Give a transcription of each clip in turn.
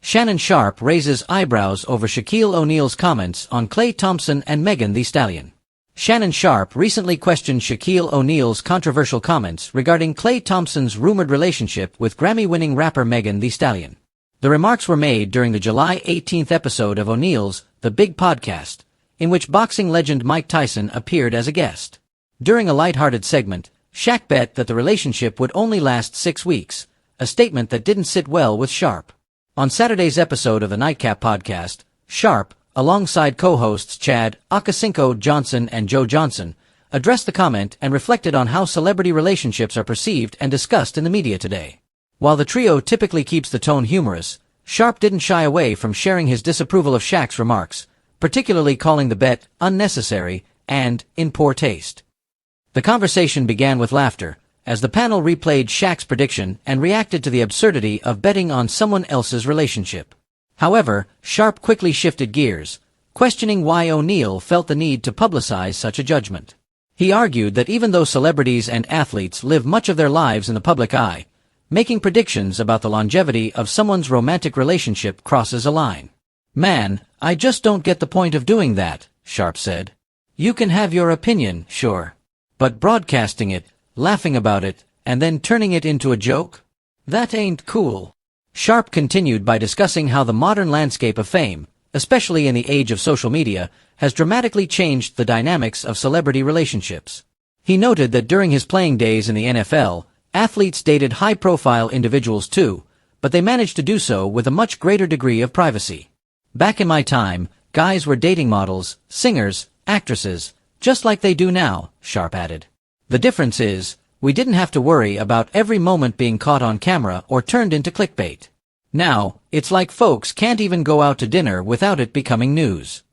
Shannon Sharpe raises eyebrows over Shaquille O'Neal's comments on Klay Thompson and Meghan the Stallion. Shannon Sharpe recently questioned Shaquille O'Neal's controversial comments regarding Klay Thompson's rumored relationship with Grammy-winning rapper Meghan the Stallion. The remarks were made during the July 18th episode of O'Neal's The Big Podcast, in which boxing legend Mike Tyson appeared as a guest. During a lighthearted segment, Shaq bet that the relationship would only last 6 weeks, a statement that didn't sit well with Sharpe. On Saturday's episode of the Nightcap Podcast, Sharpe, alongside co-hosts Chad Okosinko Johnson and Joe Johnson, addressed the comment and reflected on how celebrity relationships are perceived and discussed in the media today. While the trio typically keeps the tone humorous, Sharpe didn't shy away from sharing his disapproval of Shaq's remarks, particularly calling the bet unnecessary and in poor taste. The conversation began with laughter, as the panel replayed Shaq's prediction and reacted to the absurdity of betting on someone else's relationship. However, Sharpe quickly shifted gears, questioning why O'Neal felt the need to publicize such a judgment. He argued that even though celebrities and athletes live much of their lives in the public eye, making predictions about the longevity of someone's romantic relationship crosses a line. "Man, I just don't get the point of doing that," Sharpe said. "You can have your opinion, sure. But broadcasting it, laughing about it, and then turning it into a joke? That ain't cool." Sharpe continued by discussing how the modern landscape of fame, especially in the age of social media, has dramatically changed the dynamics of celebrity relationships. He noted that during his playing days in the NFL, athletes dated high-profile individuals too, but they managed to do so with a much greater degree of privacy. "Back in my time, guys were dating models, singers, actresses, just like they do now," Sharpe added. "The difference is, we didn't have to worry about every moment being caught on camera or turned into clickbait. Now, it's like folks can't even go out to dinner without it becoming news."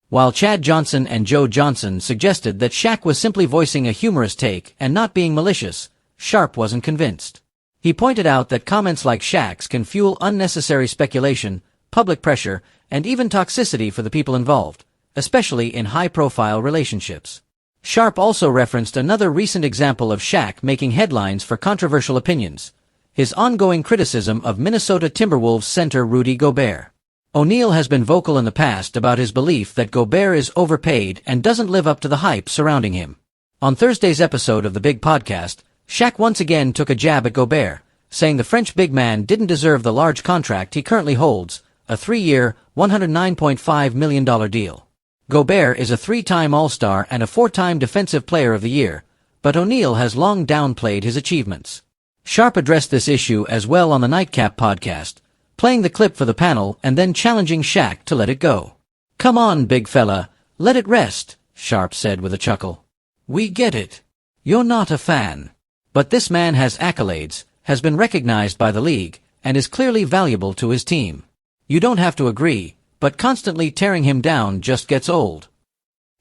While Chad Johnson and Joe Johnson suggested that Shaq was simply voicing a humorous take and not being malicious, Sharpe wasn't convinced. He pointed out that comments like Shaq's can fuel unnecessary speculation, public pressure, and even toxicity for the people involved, especially in high-profile relationships. Sharpe also referenced another recent example of Shaq making headlines for controversial opinions: his ongoing criticism of Minnesota Timberwolves center Rudy Gobert. O'Neal has been vocal in the past about his belief that Gobert is overpaid and doesn't live up to the hype surrounding him. On Thursday's episode of The Big Podcast, Shaq once again took a jab at Gobert, saying the French big man didn't deserve the large contract he currently holds, a 3-year, $109.5 million deal. Gobert is a 3-time All-Star and a 4-time Defensive Player of the Year, but O'Neal has long downplayed his achievements. Sharpe addressed this issue as well on the Nightcap Podcast, playing the clip for the panel and then challenging Shaq to let it go. "Come on, big fella, let it rest," Sharpe said with a chuckle. "We get it. You're not a fan. But this man has accolades, has been recognized by the league, and is clearly valuable to his team. You don't have to agree, but constantly tearing him down just gets old."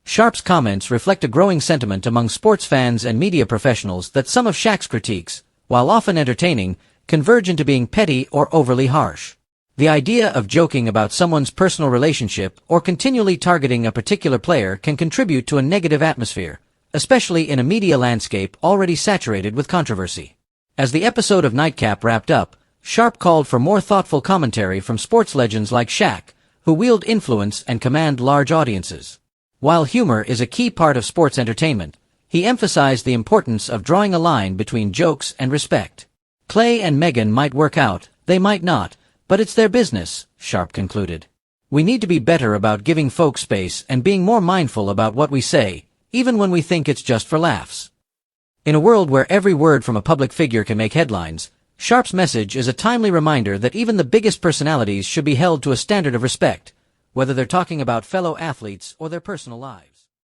Sharpe's comments reflect a growing sentiment among sports fans and media professionals that some of Shaq's critiques, while often entertaining, converge into being petty or overly harsh. The idea of joking about someone's personal relationship or continually targeting a particular player can contribute to a negative atmosphere, especially in a media landscape already saturated with controversy. As the episode of Nightcap wrapped up, Sharpe called for more thoughtful commentary from sports legends like Shaq, who wield influence and command large audiences. While humor is a key part of sports entertainment, he emphasized the importance of drawing a line between jokes and respect. "Klay and Meghan might work out, they might not, but it's their business," Sharpe concluded. "We need to be better about giving folks space and being more mindful about what we say, even when we think it's just for laughs." In a world where every word from a public figure can make headlines, Sharpe's message is a timely reminder that even the biggest personalities should be held to a standard of respect, whether they're talking about fellow athletes or their personal lives.